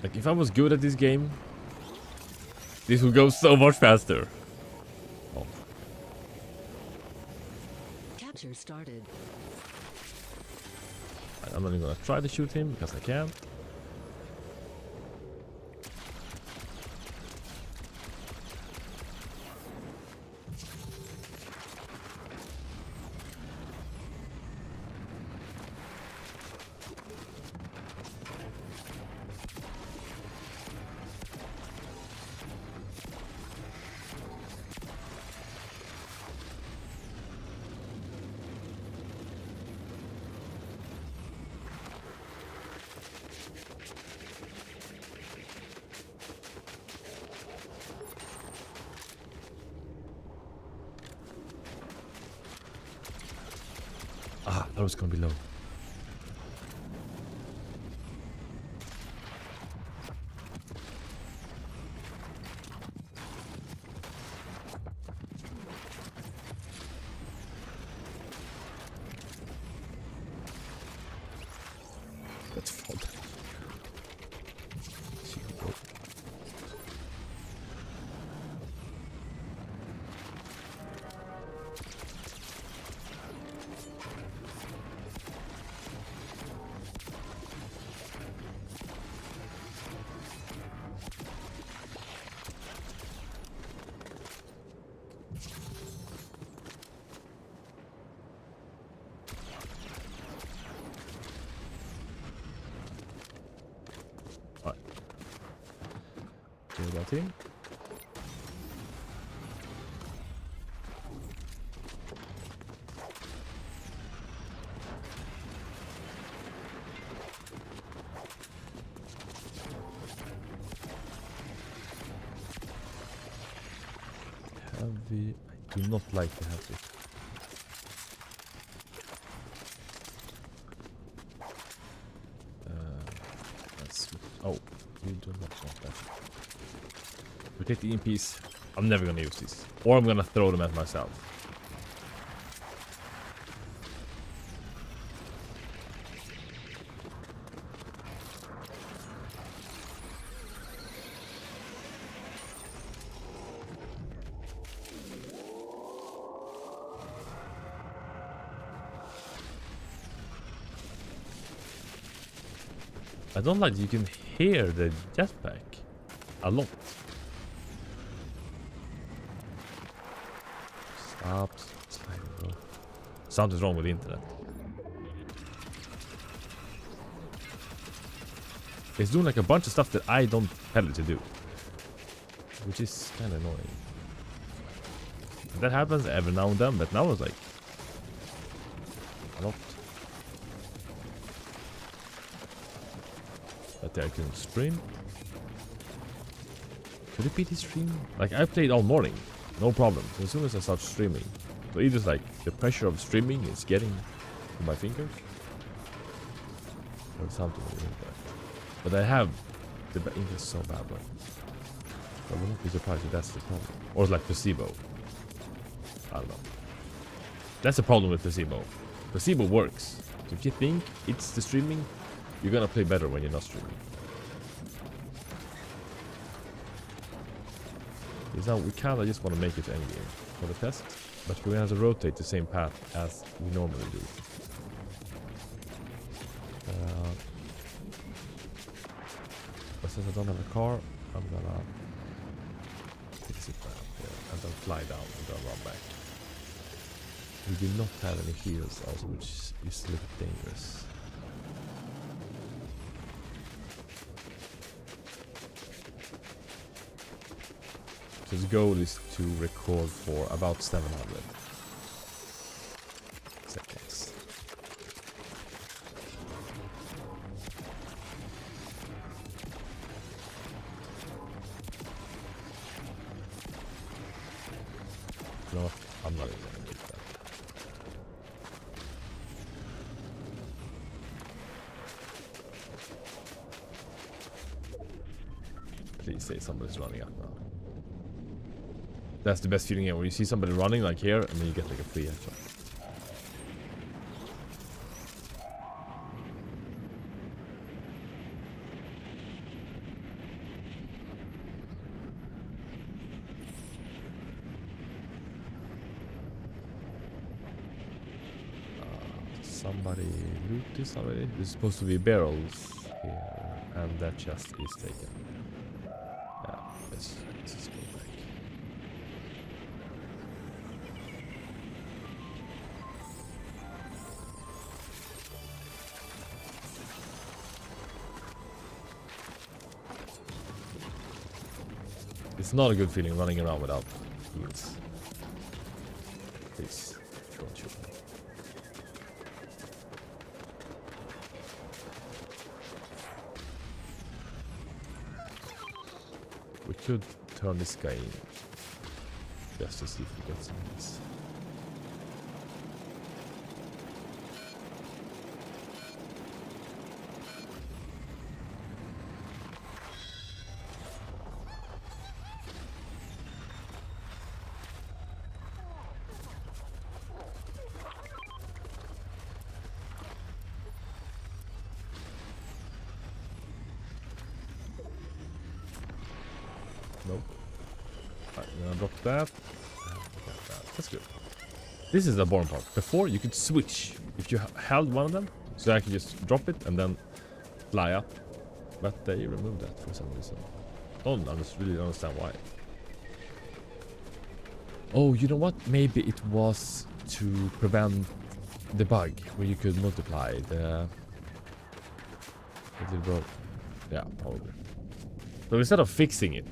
Like if I was good at this game, this would go so much faster. Oh. Capture started. I'm not even gonna try to shoot him because I can't. Ah, that was gonna be low. That's fun. What about him? Heavy. I do not like the heavy. Oh, you do not want that. We take the EMPs. I'm never gonna use these. Or I'm gonna throw them at myself. I don't like you can hear the jetpack a lot. Stop sliding, bro. Something's wrong with the internet. It's doing like a bunch of stuff that I don't tell it to do, which is kind of annoying. That happens every now and then, but now it's like a lot. But I can stream. Could it be the stream? Like I played all morning, no problem. So as soon as I start streaming, so either like the pressure of streaming is getting to my fingers, or something like that. But I have the ink is so bad, like I wouldn't be surprised if that's the problem. Or it's like placebo. I don't know. That's the problem with placebo. Placebo works. So if you think it's the streaming, you're gonna play better when you're not streaming. Because now we kinda just wanna make it to endgame for the test, but we're gonna have to rotate the same path as we normally do. But since I don't have a car, I'm gonna take a sit down here and then fly down and then run back. We do not have any heals also, which is a little dangerous. So the goal is to record for about 700 seconds. No, I'm not even gonna do that. Please say somebody's running up now. That's the best feeling ever. When you see somebody running like here, and then you get like a free headshot. Somebody loot this already? There's supposed to be barrels here, and that chest is taken. Yeah, let's just go back. It's not a good feeling running around without heals. Please, don't shoot me. We could turn this guy in just to see if we get some hits. Nope. Alright, I'm gonna drop that. That's good. This is the boring part. Before, you could switch. If you held one of them, so I can just drop it and then fly up. But they removed that for some reason. Really don't understand why. Oh, you know what? Maybe it was to prevent the bug where you could multiply the little bro. Yeah, probably. So instead of fixing it,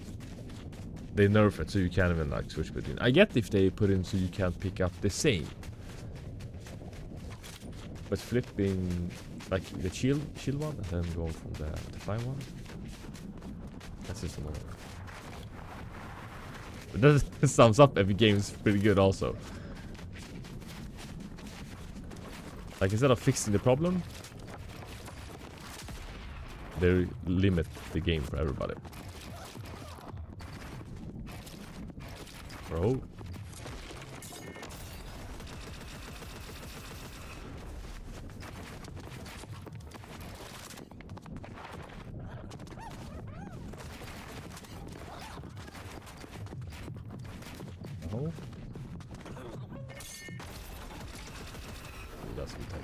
they nerf it so you can't even like switch between. I get if they put in so you can't pick up the same. But flipping like the shield one and then going from the flying one. That's just annoying. But that sums up every game is pretty good also. Like instead of fixing the problem, they limit the game for everybody. Bro. Oh. That's good time.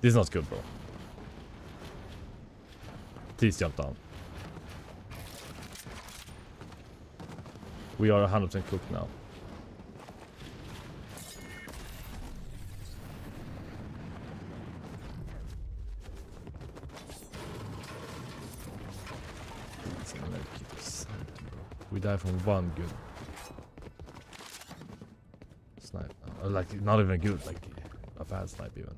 This is not good, bro. Please jump down. We are 100% cooked now. We die from one good snipe. Like, not even good, like a bad snipe even.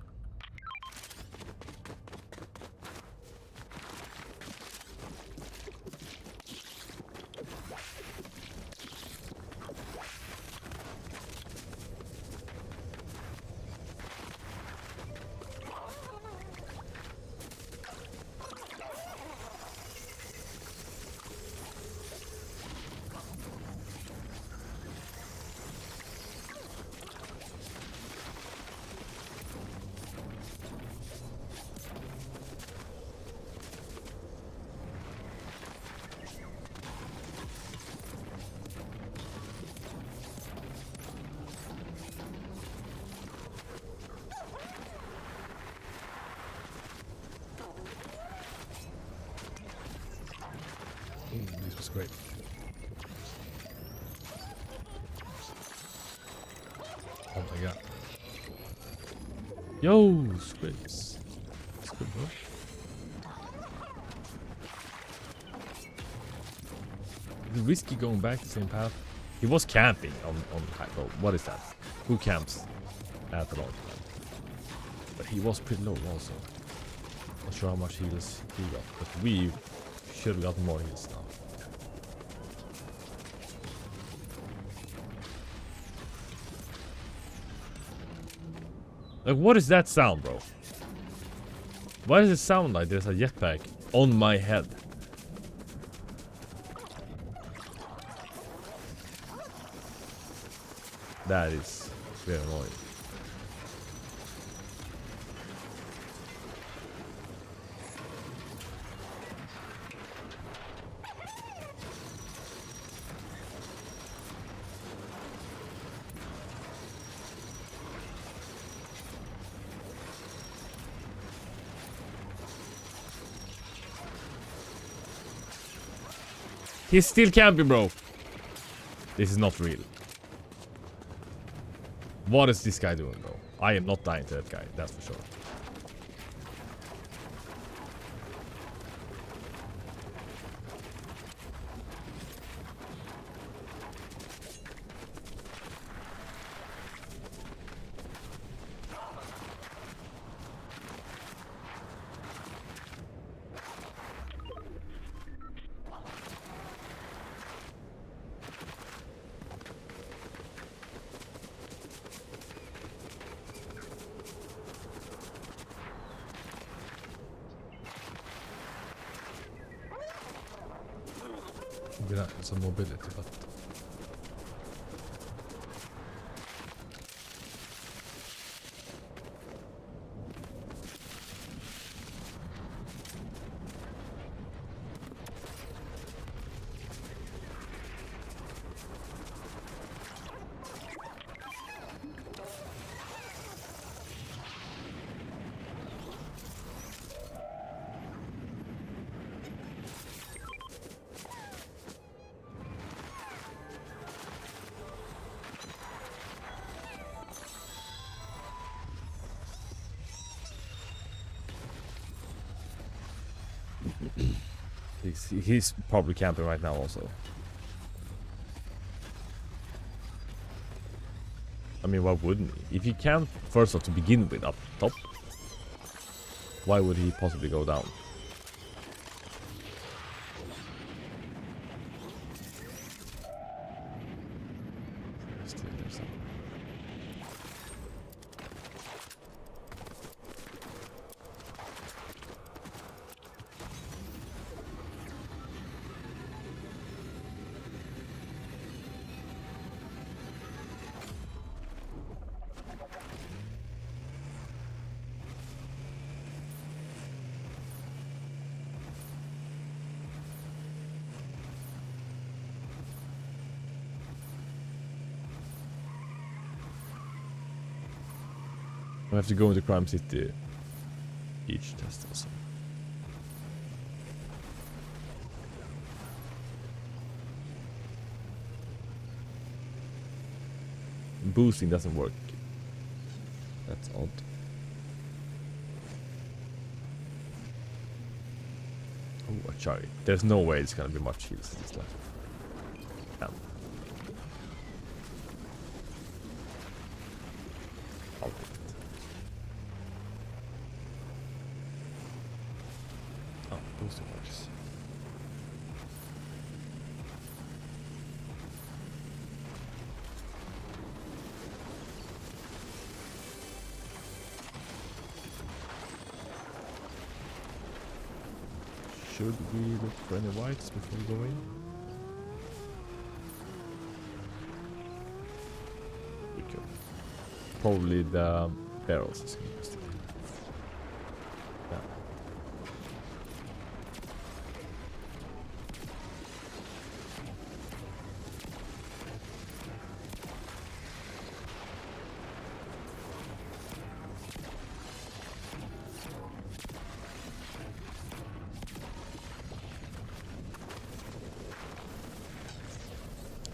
This was great. Oh my god. Yo, scripts. That's good, bro. Is it risky going back the same path? He was camping on high road. What is that? Who camps at the long time? But he was pretty low also. Not sure how much heals he got, but we should have gotten more heals now. Like, what is that sound, bro? Why does it sound like there's a jetpack on my head? That is very annoying. He's still camping, bro. This is not real. What is this guy doing, bro? I am not dying to that guy, that's for sure. I'm gonna add some mobility, but he's probably camping right now also. I mean, why wouldn't he? If he can, first off, to begin with, up top, why would he possibly go down? Still there somewhere. I have to go into Crime City each test also. Boosting doesn't work. That's odd. Oh, a chariot. There's no way it's gonna be much heals this left. Yeah. I'll take it. Oh, boosting works. Should we look for any whites before we go in? We could. Probably the barrels is interesting. Yeah.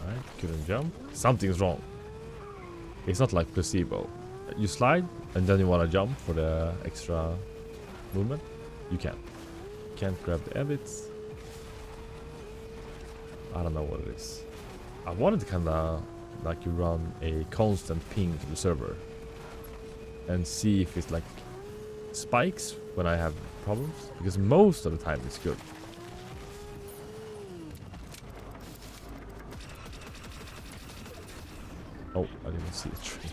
Alright, couldn't jump. Something's wrong. It's not like placebo. You slide and then you want to jump for the extra movement. You can. Can't grab the edits. I don't know what it is. I wanted to kind of like you run a constant ping to the server and see if it's like spikes when I have problems, because most of the time it's good. Oh, I didn't see a tree.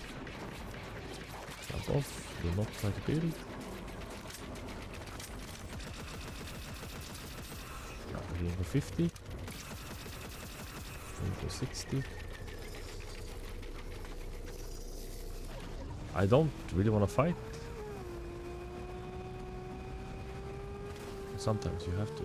Jump off. Do not try to build. Now we're going for 50. Going for 60. I don't really want to fight. Sometimes you have to.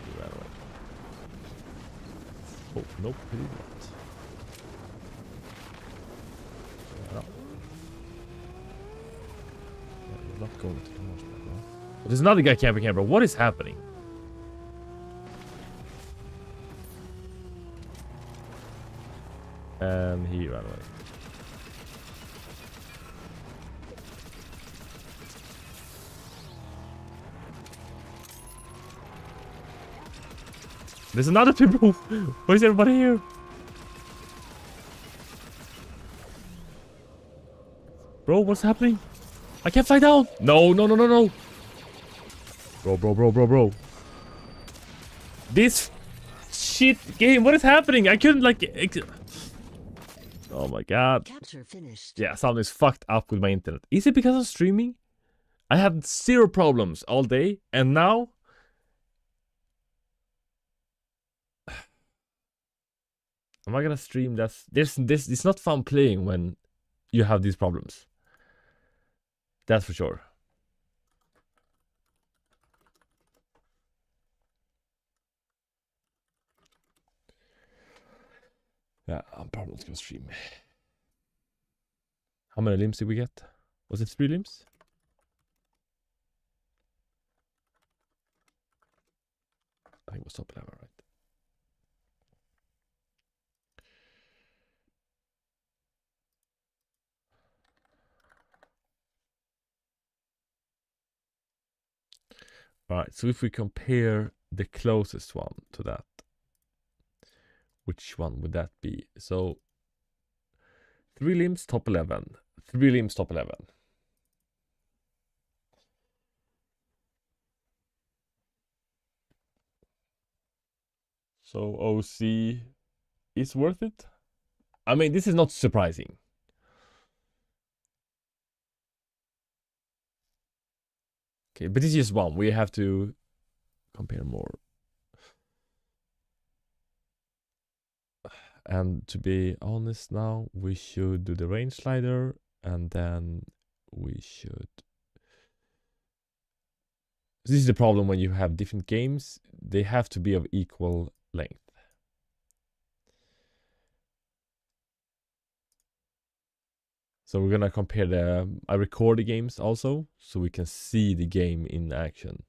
He ran away. Oh, nope, he did not. Yeah, you're not going to the horse back, no? But there's another guy camping here, bro. What is happening? And he ran away. There's another people. Why is everybody here? Bro, what's happening? I can't fly down. No, no, no, no, no. Bro. This shit game. What is happening? I couldn't like. Oh my god. Capture finished. Yeah, something's fucked up with my internet. Is it because of streaming? I had 0 problems all day, and now am I gonna stream this? This it's not fun playing when you have these problems. That's for sure. Yeah, I'm probably not gonna stream. How many limbs did we get? Was it 3 limbs? I think it was top 11, right? Alright, so if we compare the closest one to that, which one would that be? So 3 limbs, top 11. 3 limbs, top 11. So OC is worth it? I mean, this is not surprising. Okay, but this is just one. We have to compare more. And to be honest now, we should do the range slider, and then we should... This is the problem when you have different games. They have to be of equal length. So we're gonna compare the... I record the games also, so we can see the game in action.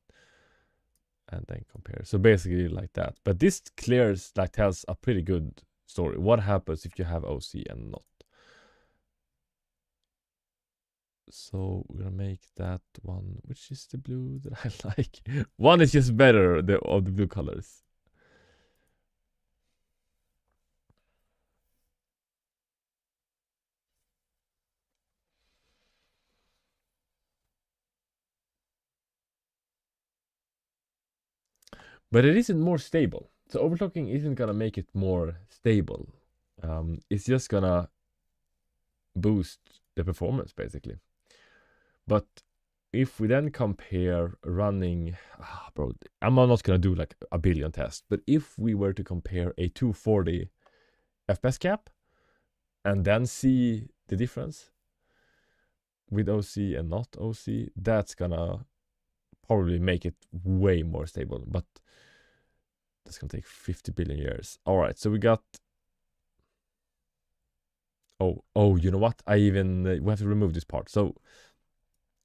And then compare. So basically like that. But this clears, like tells a pretty good story. What happens if you have OC and not? So we're gonna make that one, which is the blue that I like. One is just better, of the blue colors. But it isn't more stable. So overclocking isn't gonna make it more stable. It's just gonna boost the performance basically. But if we then compare running, bro, I'm not gonna do like a billion tests, but if we were to compare a 240 FPS cap and then see the difference with OC and not OC, that's gonna probably make it way more stable. But that's gonna take 50 billion years. All right, so we got... Oh, you know what? We have to remove this part. So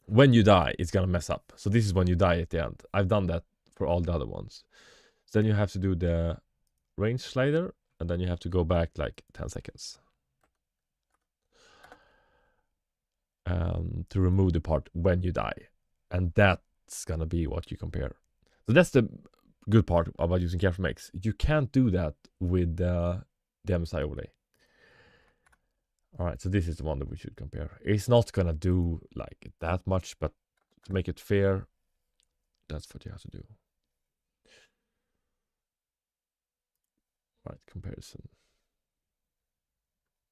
when you die, it's gonna mess up. So this is when you die at the end. I've done that for all the other ones. So then you have to do the range slider, and then you have to go back like 10 seconds. To remove the part when you die. And that's gonna be what you compare. So that's the good part about using Careful Mix. You can't do that with the MSI overlay. Alright, so this is the one that we should compare. It's not gonna do like that much, but to make it fair, that's what you have to do. Right, comparison.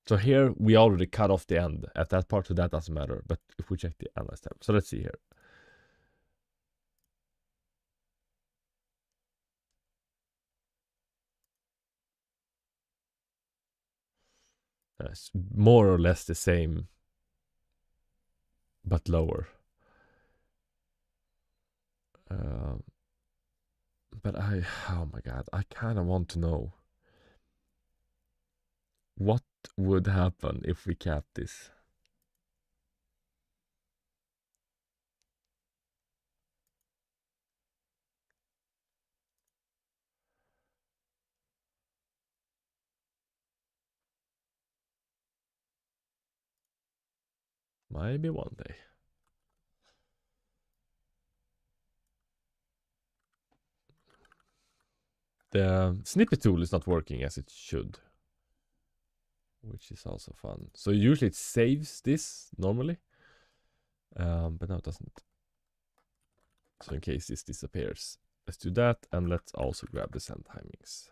So here we already cut off the end at that part, so that doesn't matter. But if we check the analyze tab, so let's see here. It's more or less the same, but lower. But oh my god, I kind of want to know what would happen if we cap this. Maybe one day. The snippet tool is not working as it should, which is also fun. So usually it saves this normally, but now it doesn't. So in case this disappears, let's do that, and let's also grab the send timings.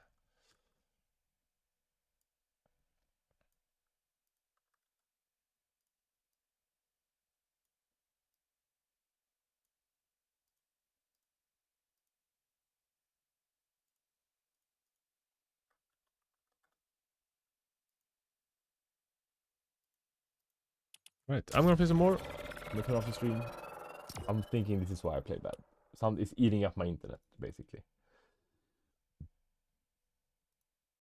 Right, I'm gonna play some more. I'm gonna turn off the stream. I'm thinking this is why I play bad. Sound is eating up my internet, basically.